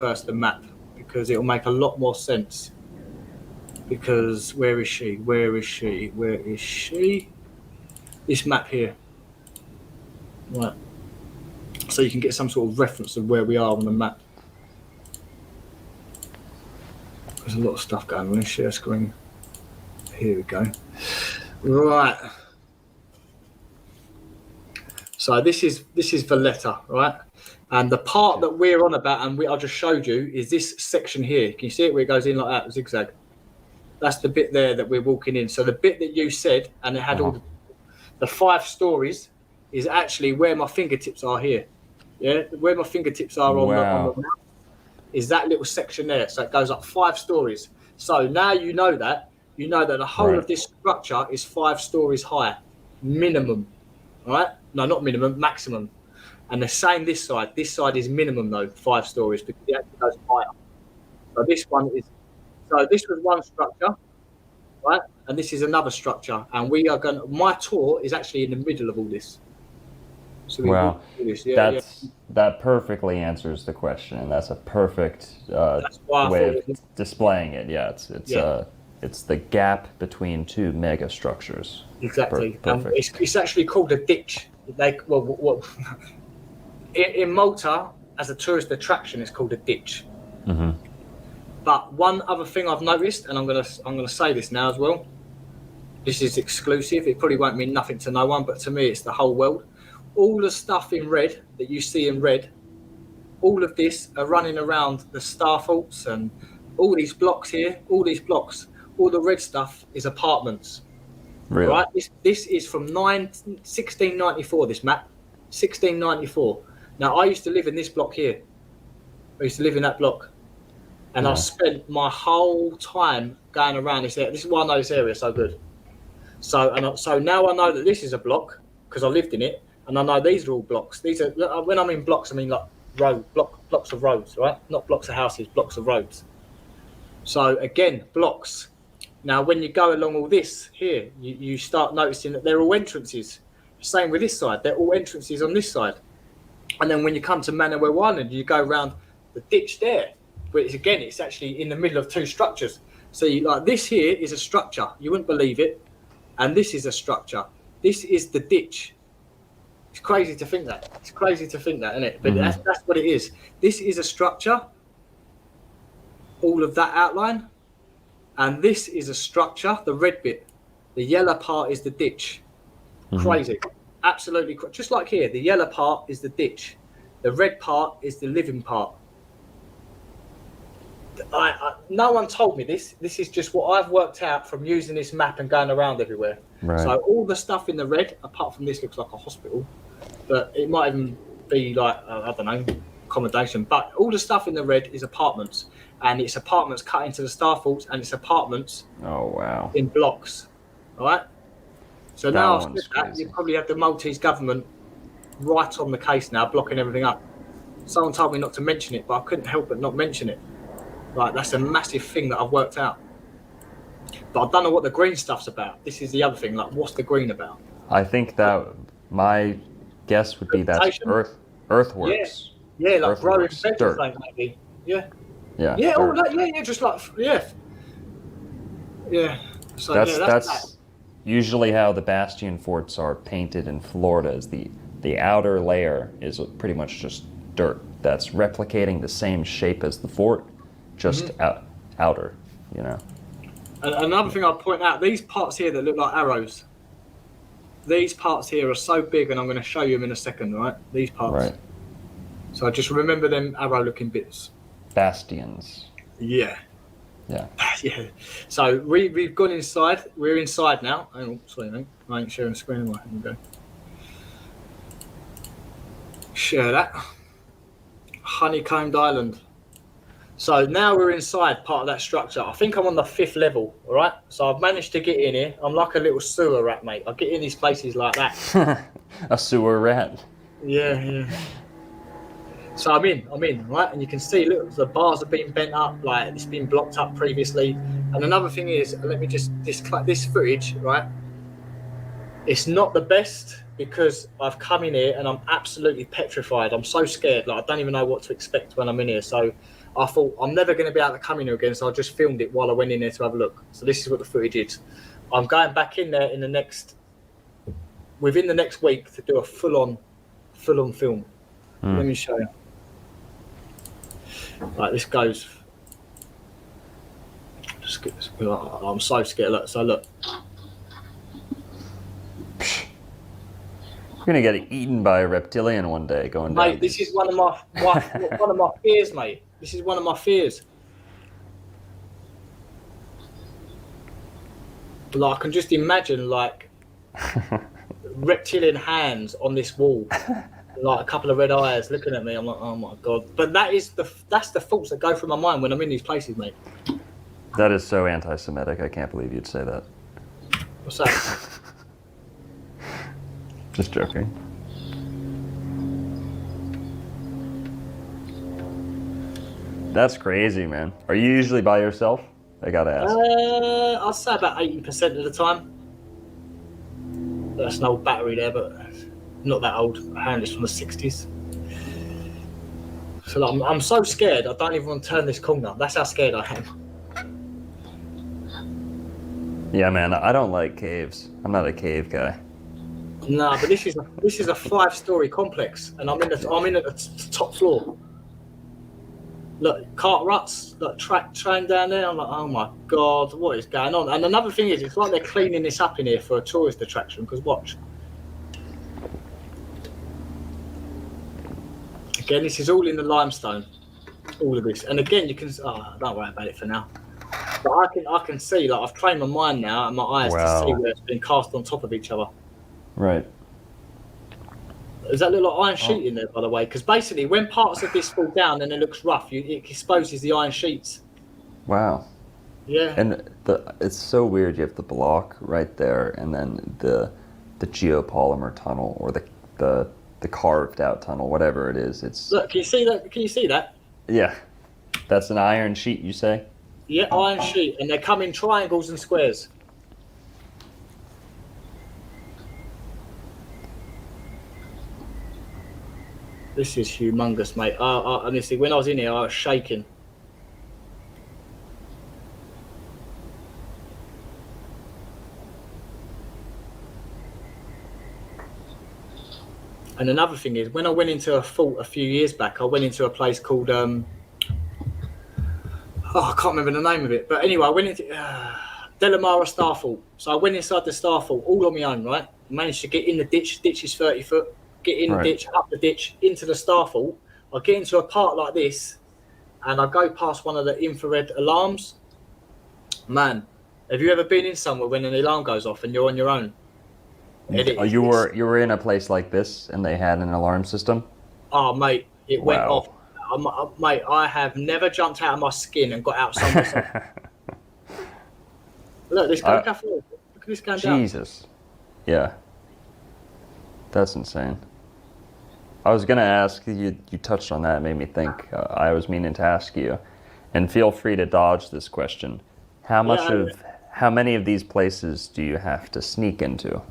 first the map, because it'll make a lot more sense. Because where is she? Where is she? Where is she? This map here. Right. So you can get some sort of reference of where we are on the map. There's a lot of stuff going on. Share screen. Here we go. Right. So this is Valletta, right? And the part that we're on about, and I just showed you, is this section here. Can you see it where it goes in like that, zigzag? That's the bit there that we're walking in. So the bit that you said, and it had all the 5 stories, is actually where my fingertips are here. Yeah, where my fingertips are on the map is that little section there. So it goes up 5 stories. So now you know that the whole of this structure is 5 stories high, minimum. All right? No, not minimum, maximum. And the same this side. This side is minimum though, 5 stories, because it actually goes higher. So this one is. So this was one structure, right? And this is another structure. And we are going. My tour is actually in the middle of all this. So wow, that perfectly answers the question, and that's a perfect way of displaying it. Yeah, it's the gap between 2 mega structures. Exactly. It's actually called a ditch. In Malta, as a tourist attraction, it's called a ditch. Mm-hmm. But one other thing I've noticed, and I'm gonna say this now as well. This is exclusive. It probably won't mean nothing to no one, but to me, it's the whole world. All the stuff in red that you see in red, all of this are running around the star faults and all these blocks here. All these blocks, all the red stuff is apartments. Really? Right? This is from 1694. This map, 1694. Now I used to live in this block here. I used to live in that block. And I've spent my whole time going around this area. This is why I know this area so good. So now I know that this is a block because I lived in it, and I know these are all blocks. These are, when I mean blocks, I mean like blocks of roads, right? Not blocks of houses, blocks of roads. So again, blocks. Now when you go along all this here, you start noticing that they're all entrances. Same with this side, they're all entrances on this side. And then when you come to Manawatu Island, you go around the ditch there. But it's actually in the middle of 2 structures. So this here is a structure. You wouldn't believe it. And this is a structure. This is the ditch. It's crazy to think that. Isn't it? But that's what it is. This is a structure. All of that outline. And this is a structure, the red bit. The yellow part is the ditch. Crazy. Absolutely. Just like here, the yellow part is the ditch. The red part is the living part. No one told me this. This is just what I've worked out from using this map and going around everywhere. Right. So all the stuff in the red, apart from this, looks like a hospital, but it might even be like I don't know, accommodation. But all the stuff in the red is apartments, and it's apartments cut into the star faults, and it's apartments. Oh wow! In blocks, all right. So now I've said that, you probably have the Maltese government right on the case now, blocking everything up. Someone told me not to mention it, but I couldn't help but not mention it. Like, that's a massive thing that I've worked out. But I don't know what the green stuff's about. This is the other thing. Like, what's the green about? I think that my guess would be that's earthworks. Yeah, like growing vegetables, maybe. Yeah. All that. Yeah, just like yeah. So that's usually how the bastion forts are painted in Florida. Is the outer layer is pretty much just dirt that's replicating the same shape as the fort. Just outer, you know. And another thing I'll point out, these parts here that look like arrows, these parts here are so big, and I'm going to show you them in a second, right? These parts. Right. So just remember them arrow-looking bits. Bastions. Yeah. Yeah. Yeah. So we've gone inside. We're inside now. Oh, sorry, mate. I ain't sharing the screen anymore. Here we go. Share that. Honeycombed Island. So now we're inside part of that structure. I think I'm on the 5th level, all right? So I've managed to get in here. I'm like a little sewer rat, mate. I get in these places like that. A sewer rat. Yeah. So I'm in, right? And you can see, look, the bars have been bent up, like it's been blocked up previously. And another thing is, let me just this footage, right? It's not the best because I've come in here and I'm absolutely petrified. I'm so scared. Like, I don't even know what to expect when I'm in here. So I thought I'm never going to be able to come in here again, so I just filmed it while I went in there to have a look. So this is what the footage is. I'm going back in there within the next week to do a full-on film. Let me show you. Right, this goes. I'm so scared. Look, so look. You're gonna get eaten by a reptilian one day going down. Mate, this is one of my fears, mate. This is one of my fears. Like, I can just imagine like reptilian hands on this wall, like a couple of red eyes looking at me. I'm like, oh my god! But that's the thoughts that go through my mind when I'm in these places, mate. That is so anti-Semitic. I can't believe you'd say that. What's that? Just joking. That's crazy, man. Are you usually by yourself? I gotta ask. I'd say about 80% of the time. That's an old battery there, but not that old. My hand is from the 60s. So like, I'm so scared, I don't even want to turn this corner. That's how scared I am. Yeah, man, I don't like caves. I'm not a cave guy. Nah, but this is a 5-story complex, and I'm in at the top floor. Look, cart ruts, like train down there. I'm like, oh my god, what is going on? And another thing is, it's like they're cleaning this up in here for a tourist attraction. Because watch, again, this is all in the limestone, all of this. And again, you can. Oh, don't worry about it for now. But I can see, like, I've trained my mind now and my eyes to see where it's been cast on top of each other. Right. Does that look like iron sheet in there, by the way? Because basically, when parts of this fall down and it looks rough, it exposes the iron sheets. Wow. Yeah. And it's so weird. You have the block right there, and then the geopolymer tunnel, or the carved out tunnel, whatever it is. It's look. Can you see that? Can you see that? Yeah. That's an iron sheet, you say? Yeah, iron sheet, and they come in triangles and squares. This is humongous, mate. Honestly, when I was in here, I was shaking. And another thing is, when I went into a fort a few years back, I went into a place called I can't remember the name of it, but anyway, I went into Delamara Starfall. So I went inside the Starfall all on my own, right? Managed to get in the ditch. Ditch is 30 foot. Get in the ditch, up the ditch, into the Starfall. I get into a part like this, and I go past one of the infrared alarms. Man, have you ever been in somewhere when an alarm goes off and you're on your own? You were in a place like this, and they had an alarm system? Oh, mate, it went off. Mate, I have never jumped out of my skin and got out somewhere. Look, this guy, look at this going down. Jesus. Yeah. That's insane. I was going to ask, you touched on that, it made me think. I was meaning to ask you, and feel free to dodge this question. How many of these places do you have to sneak into?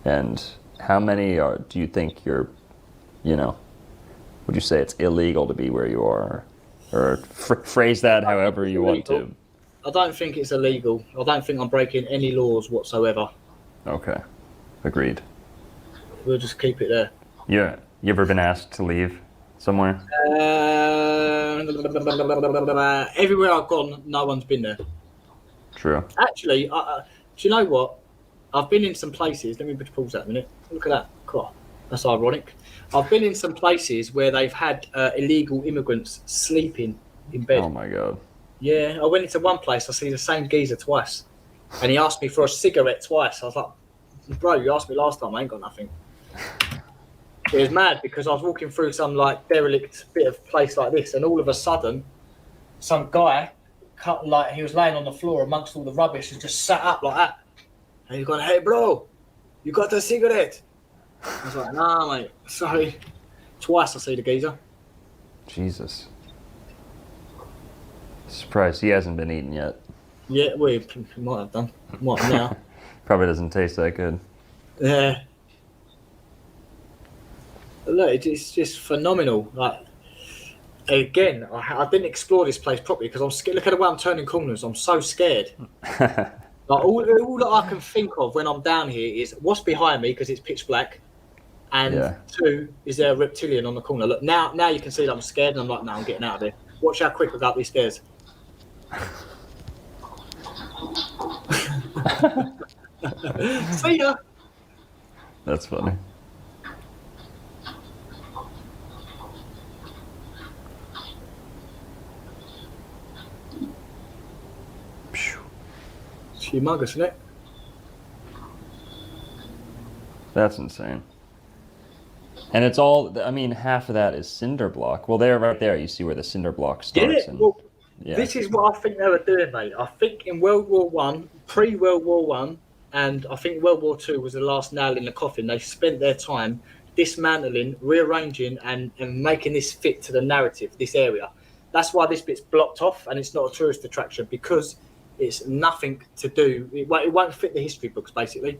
And how many do you think would you say it's illegal to be where you are? Or phrase that however you want to. I don't think it's illegal. I don't think I'm breaking any laws whatsoever. Okay. Agreed. We'll just keep it there. Yeah. You ever been asked to leave somewhere? Everywhere I've gone, no one's been there. True. Actually, do you know what? I've been in some places. Let me pause that a minute. Look at that. God, that's ironic. I've been in some places where they've had illegal immigrants sleeping in bed. Oh my God. Yeah, I went into one place. I see the same geezer twice, and he asked me for a cigarette twice. I was like, "Bro, you asked me last time. I ain't got nothing." It was mad because I was walking through some like derelict bit of place like this, and all of a sudden, some guy, he was laying on the floor amongst all the rubbish, and just sat up like that. And he's going, "Hey, bro, you got a cigarette?" I was like, "Nah, mate, sorry." Twice I see the geezer. Jesus. Surprised he hasn't been eaten yet. Yeah, well, he might have done. Might have now. Probably doesn't taste that good. Yeah. But look, it's just phenomenal. Like, again, I didn't explore this place properly because I'm scared. Look at the way I'm turning corners. I'm so scared. Like all that I can think of when I'm down here is what's behind me because it's pitch black, and two, is there a reptilian on the corner? Look, now you can see that I'm scared, and I'm like, no, I'm getting out of here. Watch how quick I go up these stairs. See ya. That's funny. It's humongous, isn't it? That's insane. And it's all, I mean, half of that is cinder block. Well, there, right there, you see where the cinder block starts. Yeah, well, this is what I think they were doing, mate. I think in World War One, pre-World War One, and I think World War Two was the last nail in the coffin. They spent their time dismantling, rearranging, and making this fit to the narrative, this area. That's why this bit's blocked off, and it's not a tourist attraction, because it's nothing to do. It won't fit the history books, basically.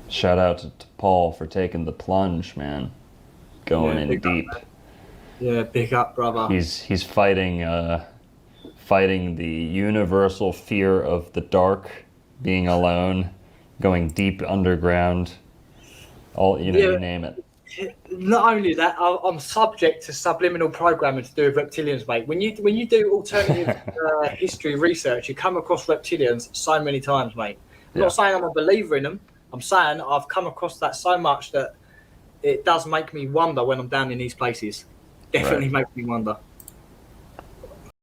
Shout out to Paul for taking the plunge, man. Going in deep. Big up, brother. He's fighting the universal fear of the dark, being alone, going deep underground. All you name it. Not only that, I'm subject to subliminal programming to do with reptilians, mate. When you do alternative history research, you come across reptilians so many times, mate. I'm not saying I'm a believer in them. I'm saying I've come across that so much that it does make me wonder when I'm down in these places. Definitely makes me wonder.